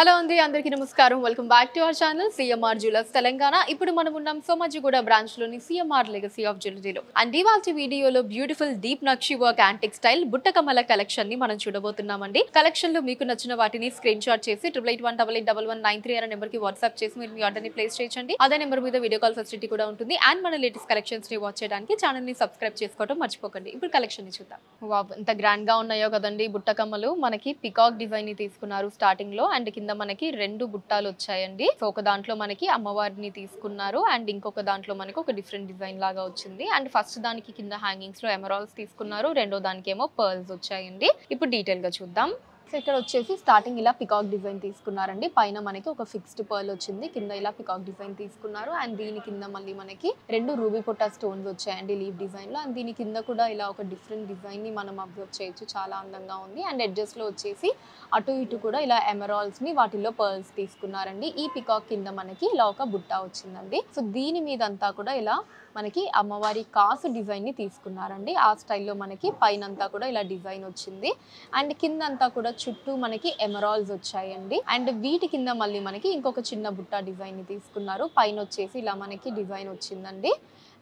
Hello అండి అందరికీ నమస్కారం welcome back to our channel CMR jewellers Telangana ఇప్పుడు మనం ఉన్నాం సోమాజిగూడ బ్రాంచ్ లోని సిఎంఆర్ లెగసీ ఆఫ్ జ్యువెలరీలో అండ్ ఇవాల్టి వీడియోలో beautiful deep nakshi work antique style బుట్టకమ్మల కలెక్షన్ ని మనం చూడబోతున్నామండి కలెక్షన్ లో మీకు నచ్చిన వాటిని స్క్రీన్ షాట్ చేసి 8881881193 అనే నెంబర్ కి వాట్సాప్ చేసి మీరు మీ ఆర్డర్ ని ప్లేస్ చేయొచ్చండి అదే నెంబర్ మీద వీడియో కాల్ ఫెసిలిటీ కూడా ఉంటుంది అండ్ మన లేటెస్ట్ కలెక్షన్స్ ని వాచ్ చేయడానికి ఛానల్ ని సబ్స్క్రైబ్ చేసుకోవడం మర్చిపోకండి ఇప్పుడు కలెక్షన్ ని చూద్దాం వావ్ ఎంత గ్రాండ్ గా ఉన్నాయో కదండి బుట్టకమ్మలు మనకి పికాక్ డిజైన్ ని తీసుకున్నారు స్టార్టింగ్ లో అండ్ కింద మనకి రెండు బుట్టాలు వచ్చాయండి సో ఒక దాంట్లో మనకి అమ్మవారిని తీసుకున్నారు అండ్ ఇంకొక దాంట్లో మనకి ఒక డిఫరెంట్ డిజైన్ లాగా వచ్చింది అండ్ ఫస్ట్ దానికి కింద హ్యాంగింగ్స్ లో ఎమరాల్డ్స్ తీసుకున్నారు రెండో దానికి ఏమో పర్ల్స్ వచ్చాయండి ఇప్పుడు డీటెయిల్ గా చూద్దాం సో ఇక్కడ వచ్చేసి స్టార్టింగ్ ఇలా పికాక్ డిజైన్ తీసుకున్నారండి పైన మనకి ఒక ఫిక్స్డ్ పర్ల్ వచ్చింది కింద ఇలా పికాక్ డిజైన్ తీసుకున్నారు అండ్ దీని కింద మళ్ళీ మనకి రెండు రూబీ పొట్టా స్టోన్స్ వచ్చాయండి లీవ్ డిజైన్ లో అండ్ దీని కింద కూడా ఇలా ఒక డిఫరెంట్ డిజైన్ ని మనం అబ్జర్వ్ చేయొచ్చు చాలా అందంగా ఉంది అండ్ ఎడ్జెస్ లో వచ్చేసి అటు ఇటు కూడా ఇలా ఎమరాల్డ్స్ ని వాటిల్లో పర్ల్స్ తీసుకున్నారండి ఈ పికాక్ కింద మనకి ఇలా ఒక బుట్ట వచ్చిందండి సో దీని మీద అంతా కూడా ఇలా మనకి అమ్మవారి కాసు డిజైన్ ని తీసుకున్నారండి ఆ స్టైల్లో మనకి పైన అంతా కూడా ఇలా డిజైన్ వచ్చింది అండ్ కింద అంతా కూడా చుట్టూ మనకి ఎమరాల్డ్స్ వచ్చాయండి అండ్ వీటి కింద మళ్ళీ మనకి ఇంకొక చిన్న బుట్ట డిజైన్ ని తీసుకున్నారు పైన వచ్చేసి ఇలా మనకి డిజైన్ వచ్చిందండి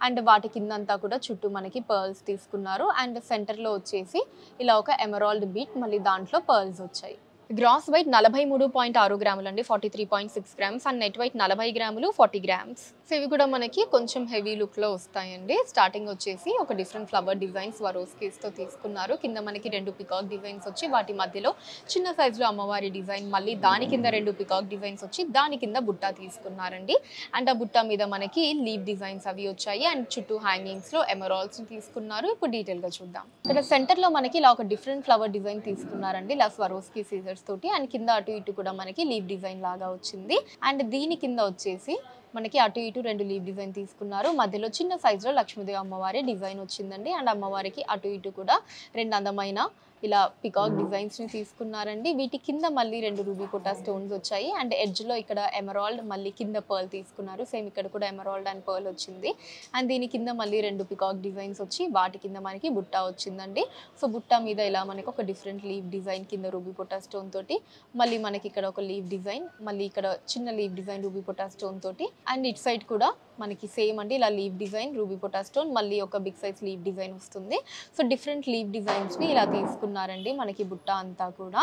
అండ్ వాటి కింద అంతా కూడా చుట్టూ మనకి పర్ల్స్ తీసుకున్నారు అండ్ సెంటర్లో వచ్చేసి ఇలా ఒక ఎమరాల్డ్ బీట్ మళ్ళీ దాంట్లో పర్ల్స్ వచ్చాయి గ్రాస్ వెయిట్ 43.6 గ్రాములు అండి 43.6 గ్రామ్స్ అండ్ నెట్ వెయిట్ 40 గ్రాములు 40 గ్రామ్స్ సో ఇవి కూడా మనకి కొంచెం హెవీ లుక్లో వస్తాయండి స్టార్టింగ్ వచ్చేసి ఒక డిఫరెంట్ ఫ్లవర్ డిజైన్స్ వరోస్కీస్తో తీసుకున్నారు కింద మనకి రెండు పికాక్ డిజైన్స్ వచ్చి వాటి మధ్యలో చిన్న సైజులో అమ్మవారి డిజైన్ మళ్ళీ దాని కింద రెండు పికాక్ డిజైన్స్ వచ్చి దాని కింద బుట్ట తీసుకున్నారండి అండ్ ఆ బుట్ట మీద మనకి లీవ్ డిజైన్స్ అవి వచ్చాయి అండ్ చుట్టూ హ్యాంగింగ్స్లో ఎమరాల్డ్స్ తీసుకున్నారు ఇప్పుడు డీటెయిల్గా చూద్దాం ఇక్కడ సెంటర్లో మనకి ఇలా ఒక డిఫరెంట్ ఫ్లవర్ డిజైన్ తీసుకున్నారండి ఇలా స్వరోస్కీ సీజర్స్ తోటి అండ్ కింద అటు ఇటు కూడా మనకి లీవ్ డిజైన్ లాగా వచ్చింది అండ్ దీని కింద వచ్చేసి మనకి అటు ఇటు రెండు లీవ్ డిజైన్ తీసుకున్నారు మధ్యలో చిన్న సైజులో లక్ష్మీదేవి అమ్మవారి డిజైన్ వచ్చిందండి అండ్ అమ్మవారికి అటు ఇటు కూడా రెండు అందమైన ఇలా పికాక్ డిజైన్స్ ని తీసుకున్నారండి వీటి కింద మళ్ళీ రెండు రూబీ పొట్టా స్టోన్స్ వచ్చాయి అండ్ ఎడ్జ్ లో ఇక్కడ ఎమరాల్డ్ మళ్ళీ కింద పర్ల్ తీసుకున్నారు సేమ్ ఇక్కడ కూడా ఎమరాల్డ్ అండ్ పర్ల్ వచ్చింది అండ్ దీని కింద మళ్ళీ రెండు పికాక్ డిజైన్స్ వచ్చి వాటి కింద మనకి బుట్ట వచ్చిందండి సో బుట్ట మీద ఇలా మనకి ఒక డిఫరెంట్ లీవ్ డిజైన్ కింద రూబీ పొట్టా స్టోన్ తోటి మళ్ళీ మనకి ఇక్కడ ఒక లీవ్ డిజైన్ మళ్ళీ ఇక్కడ చిన్న లీవ్ డిజైన్ రూబీ పొట్టా స్టోన్ తోటి అండ్ ఇట్ సైడ్ కూడా మనకి సేమ్ అండి ఇలా లీవ్ డిజైన్ రూబీ పొట్టా స్టోన్ మళ్ళీ ఒక బిగ్ సైజ్ లీవ్ డిజైన్ వస్తుంది సో డిఫరెంట్ లీవ్ డిజైన్స్ ని ఇలా తీసుకున్నారండి మనకి బుట్ట అంతా కూడా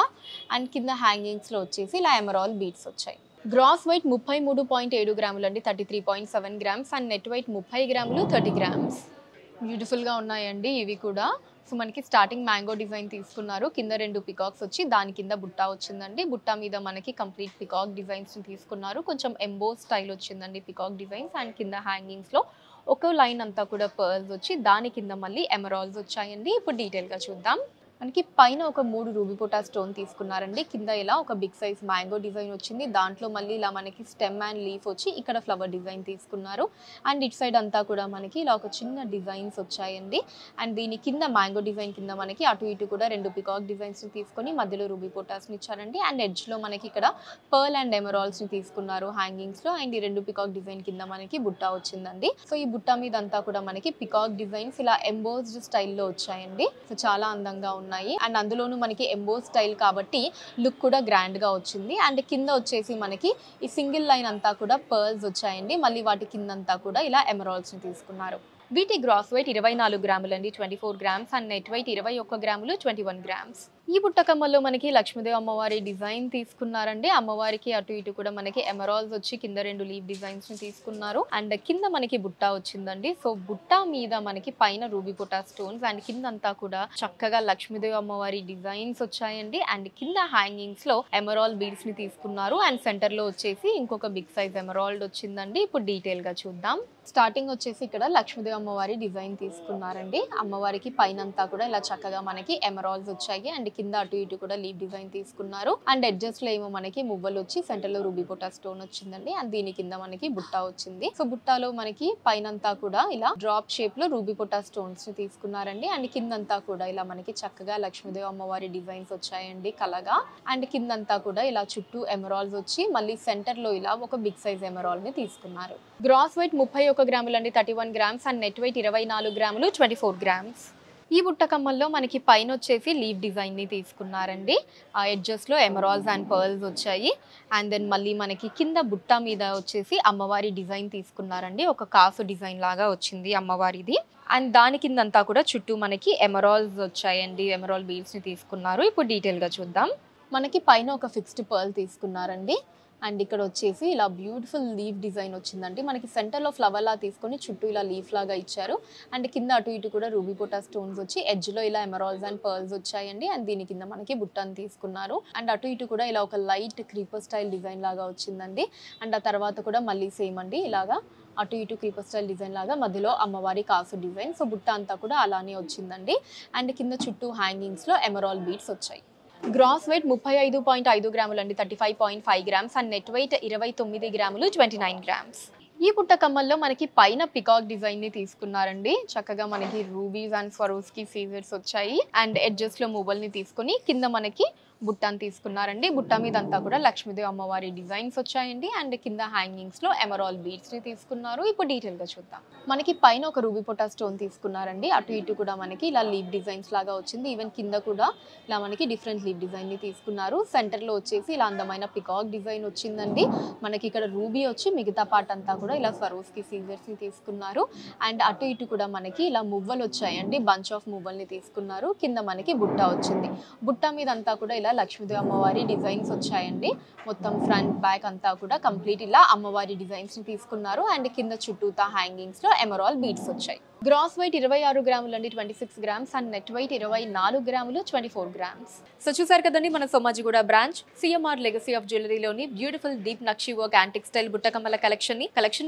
అండ్ కింద హ్యాంగింగ్స్ లో వచ్చేసి ఇలా ఎమరాల్డ్ బీట్స్ వచ్చాయి గ్రాస్ వెయిట్ 33.7 గ్రాములు అండి 33.7 గ్రామ్స్ అండ్ నెట్ వెయిట్ 30 గ్రాములు 30 గ్రామ్స్ బ్యూటిఫుల్ గా ఉన్నాయండి ఇవి కూడా సో మనకి స్టార్టింగ్ మ్యాంగో డిజైన్ తీసుకున్నారు కింద రెండు పికాక్స్ వచ్చి దాని కింద బుట్ట వచ్చిందండి బుట్ట మీద మనకి కంప్లీట్ పికాక్ డిజైన్స్ తీసుకున్నారు కొంచెం ఎంబో స్టైల్ వచ్చిందండి పికాక్ డిజైన్స్ అండ్ కింద హ్యాంగింగ్స్ లో ఒక లైన్ అంతా కూడా పర్ల్స్ వచ్చి దాని కింద మళ్ళీ ఎమరాల్డ్స్ వచ్చాయండి ఇప్పుడు డీటెయిల్గా చూద్దాం మనకి పైన ఒక మూడు రూబీ పొట్టా స్టోన్ తీసుకున్నారండి కింద ఇలా ఒక బిగ్ సైజ్ మ్యాంగో డిజైన్ వచ్చింది దాంట్లో మళ్ళీ ఇలా మనకి స్టెమ్ అండ్ లీఫ్ వచ్చి ఇక్కడ ఫ్లవర్ డిజైన్ తీసుకున్నారు అండ్ ఇట్ సైడ్ అంతా కూడా మనకి ఇలా ఒక చిన్న డిజైన్స్ వచ్చాయండి అండ్ దీని కింద మ్యాంగో డిజైన్ కింద మనకి అటు ఇటు కూడా రెండు పికాక్ డిజైన్స్ తీసుకొని మధ్యలో రూబీ పొటాస్ని ఇచ్చారండి అండ్ ఎడ్జ్లో మనకి ఇక్కడ పర్ల్ అండ్ ఎమరాల్డ్స్ని తీసుకున్నారు హ్యాంగింగ్స్లో అండ్ ఈ రెండు పికాక్ డిజైన్ కింద మనకి బుట్ట వచ్చిందండి సో ఈ బుట్ట మీద అంతా కూడా మనకి పికాక్ డిజైన్స్ ఇలా ఎంబోస్డ్ స్టైల్లో వచ్చాయండి సో చాలా అందంగా ఉన్నాయి అండ్ అందులోనూ మనకి ఎంబో స్టైల్ కాబట్టి లుక్ కూడా గ్రాండ్ గా వచ్చింది అండ్ కింద వచ్చేసి మనకి ఈ సింగిల్ లైన్ అంతా కూడా పర్ల్స్ వచ్చాయండి మళ్ళీ వాటి కిందంతా కూడా ఇలా ఎమరాల్డ్స్ ని తీసుకున్నారు వీటి గ్రాస్ వెయిట్ 24 గ్రాములు అండి 24 గ్రామ్స్ అండ్ నెట్ వెయిట్ 21 గ్రాములు 21 గ్రామ్స్ ఈ బుట్టకమ్మల్లో మనకి లక్ష్మీదేవి అమ్మవారి డిజైన్ తీసుకున్నారండి అమ్మవారికి అటు ఇటు కూడా మనకి ఎమరాల్డ్స్ వచ్చి కింద రెండు లీవ్ డిజైన్స్ ని తీసుకున్నారు అండ్ కింద మనకి బుట్ట వచ్చిందండి సో బుట్ట మీద మనకి పైన రూబీ పొట్టా స్టోన్స్ అండ్ కింద అంతా కూడా చక్కగా లక్ష్మీదేవి అమ్మవారి డిజైన్స్ వచ్చాయండి అండ్ కింద హ్యాంగింగ్స్ లో ఎమరాల్డ్ బీడ్స్ ని తీసుకున్నారు అండ్ సెంటర్ లో వచ్చేసి ఇంకొక బిగ్ సైజ్ ఎమరాల్డ్ వచ్చిందండి ఇప్పుడు డీటెయిల్ గా చూద్దాం స్టార్టింగ్ వచ్చేసి ఇక్కడ లక్ష్మీదేవి అమ్మవారి డిజైన్ తీసుకున్నారండి అమ్మవారికి పైన అంతా కూడా ఇలా చక్కగా మనకి ఎమరాల్డ్స్ వచ్చాయి అండ్ కింద అటు ఇటు కూడా లీవ్ డిజైన్ తీసుకున్నారు అండ్ ఎడ్జెస్ లో ఏమో మనకి మువ్వలు వచ్చి సెంటర్ లో రూబీ పొట్టా స్టోన్ వచ్చిందండి అండ్ దీని కింద మనకి బుట్ట వచ్చింది సో బుట్టలో మనకి పైన అంతా కూడా ఇలా డ్రాప్ షేప్ లో రూబీ పొట్టా స్టోన్స్ ని తీసుకున్నారండి అండ్ కిందంతా కూడా ఇలా మనకి చక్కగా లక్ష్మీదేవి అమ్మవారి డిజైన్స్ వచ్చాయండి కలగా అండ్ కిందంతా కూడా ఇలా చుట్టూ ఎమరాల్డ్స్ వచ్చి మళ్ళీ సెంటర్ లో ఇలా ఒక బిగ్ సైజ్ ఎమరాల్డ్ ని తీసుకున్నారు గ్రాస్ వెయిట్ 31 గ్రాములు అండి 31 గ్రామ్స్ అండ్ నెట్ వెయిట్ 24 గ్రాములు 24 గ్రామ్స్ ఈ బుట్ట కమ్మల్లో మనకి పైన వచ్చేసి లీవ్ డిజైన్ని తీసుకున్నారండి. ఆ ఎడ్జెస్‌లో ఎమరాల్డ్స్ అండ్ పర్ల్స్ వచ్చాయి. అండ్ దెన్ మళ్ళీ మనకి కింద బుట్ట మీద వచ్చేసి అమ్మవారి డిజైన్ తీసుకున్నారండి. ఒక కాసు డిజైన్ లాగా వచ్చింది అమ్మవారిది. అండ్ దాని కిందంతా కూడా చుట్టూ మనకి ఎమరాల్డ్స్ వచ్చాయండి. ఎమరాల్డ్ బీడ్స్‌ని తీసుకున్నారు. ఇప్పుడు డీటెయిల్‌గా చూద్దాం. మనకి పైన ఒక ఫిక్స్డ్ పర్ల్ తీసుకున్నారండి. అండ్ ఇక్కడ వచ్చేసి ఇలా బ్యూటిఫుల్ లీఫ్ డిజైన్ వచ్చిందండి. మనకి సెంటర్లో ఫ్లవర్ లా తీసుకొని చుట్టూ ఇలా లీఫ్ లాగా ఇచ్చారు. అండ్ కింద అటు ఇటు కూడా రూబీ పోటా స్టోన్స్ వచ్చి ఎడ్జ్లో ఇలా ఎమరాల్డ్స్ అండ్ పర్ల్స్ వచ్చాయండి. అండ్ దీని కింద మనకి బుట్టని తీసుకున్నారు. అండ్ అటు ఇటు కూడా ఇలా ఒక లైట్ క్రీపర్ స్టైల్ డిజైన్ లాగా వచ్చిందండి. అండ్ ఆ తర్వాత కూడా మళ్ళీ సేమ్ అండి ఇలాగా అటు ఇటు క్రీపర్ స్టైల్ డిజైన్ లాగా మధ్యలో అమ్మవారి కాసు డిజైన్. సో బుట్ట అంతా కూడా అలానే వచ్చిందండి. అండ్ కింద చుట్టూ హ్యాంగింగ్స్లో ఎమరాల్డ్ బీడ్స్ వచ్చాయి. గ్రాస్ వెయిట్ 35.5 గ్రాములు అండి, 35.5 గ్రామ్స్. అండ్ నెట్ వెయిట్ 29 గ్రాములు, 29 గ్రామ్స్. ఈ బుట్ట కమ్మల్లో మనకి పైన పికాక్ డిజైన్ని తీసుకున్నారండి. చక్కగా మనకి రూబీస్ అండ్ స్వరోస్కి సీజర్స్ వచ్చాయి. అండ్ ఎడ్జెస్లో మూవల్ని తీసుకొని కింద మనకి బుట్టని తీసుకున్నారండి. బుట్ట మీద అంతా కూడా లక్ష్మీదేవి అమ్మవారి డిజైన్స్ వచ్చాయండి. అండ్ కింద హ్యాంగింగ్స్లో ఎమరాల్డ్ బీడ్స్ని తీసుకున్నారు. ఇప్పుడు డీటెయిల్గా చూద్దాం. మనకి పైన ఒక రూబీ పొటా స్టోన్ తీసుకున్నారండి. అటు ఇటు కూడా మనకి ఇలా లీవ్ డిజైన్స్ లాగా వచ్చింది. ఈవెన్ కింద కూడా ఇలా మనకి డిఫరెంట్ లీవ్ డిజైన్ని తీసుకున్నారు. సెంటర్లో వచ్చేసి ఇలా అందమైన పికాక్ డిజైన్ వచ్చిందండి. మనకి ఇక్కడ రూబీ వచ్చి మిగతా పార్ట్ అంతా కూడా ఇలా స్వరోస్కి సీజర్స్ని తీసుకున్నారు. అండ్ అటు ఇటు కూడా మనకి ఇలా మువ్వలు వచ్చాయండి. బంచ్ ఆఫ్ మువ్వల్ని తీసుకున్నారు. కింద మనకి బుట్ట వచ్చింది. బుట్ట మీద అంతా కూడా ఇలా లక్ష్మీదేవి అమ్మవారి డిజైన్స్ వచ్చాయండి. మొత్తం ఫ్రంట్ బ్యాక్ అంతా కూడా కంప్లీట్ ఇలా అమ్మవారి డిజైన్స్ని తీసుకున్నారు. అండ్ కింద చుట్టూతా హ్యాంగింగ్స్లో ఎమరాల్డ్ బీడ్స్ వచ్చాయి. గ్రాస్ వెయిట్ 26 గ్రాములు అండి, 26 గ్రామ్స్. అండ్ నెట్ వెయిట్ 24 గ్రాములు, 24 గ్రామ్స్. సో చూసారు కదండి మన Somajiguda branch CMR legacy of జ్యువెలరీలోని beautiful deep nakshi work antique style బుట్టకమ్మల కలెక్షన్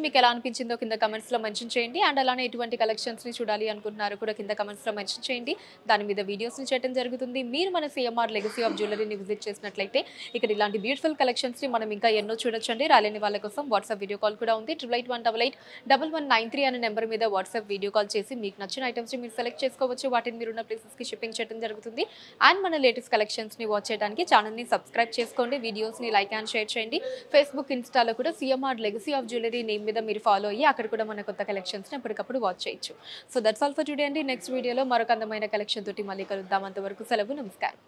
మీకు ఎలా అనిపించిందో కింద కమెంట్స్ లో మెన్షన్ చేయండి. అండ్ అలానే ఎటువంటి కలెక్షన్స్ ని చూడాలి అనుకుంటున్నారు కూడా కింద కమెంట్స్ లో మెన్షన్ చేయండి. దాని మీద వీడియోస్ ని చేయడం జరుగుతుంది. మీరు మన సిఎంఆర్ లెగసీ ఆఫ్ జ్యువెలరీని విజిట్ చేసినట్లయితే ఇక్కడ ఇలాంటి బ్యూటిఫుల్ కలెక్షన్స్ ని మనం ఇంకా ఎన్నో చూడొచ్చండి. రాలేని వాళ్ళ కోసం వాట్సాప్ వీడియో కాల్ కూడా ఉంది. 8818881193 అనే నెంబర్ మీద వాట్సాప్ వీడియో కాల్ చేసి మీకు నచ్చిన ఐటమ్స్ ని మీరు సెలెక్ట్ చేసుకోవచ్చు. వాటిని మీరు ఉన్న ప్లేసెస్ కి షిప్పింగ్ చేయడం జరుగుతుంది. అండ్ మన లేటెస్ట్ కలెక్షన్స్ ని వాచ్ చేయడానికి ఛానల్ ని సబ్స్క్రైబ్ చేసుకోండి. వీడియోస్ ని లైక్ అండ్ షేర్ చేయండి. ఫేస్బుక్, ఇన్స్టాలో కూడా CMR legacy of jewellery name మీద మీరు ఫాలో అయ్యి అక్కడ కూడా మన కొత్త కలెక్షన్స్ ని ఎప్పటికప్పుడు వాచ్ చేయొచ్చు. So that's all for today అండి. నెక్స్ట్ వీడియోలో మరొక అందమైన కలెక్షన్ తోటి మళ్ళీ కలుద్దాం. అంతవరకు సెలవు, నమస్కారం.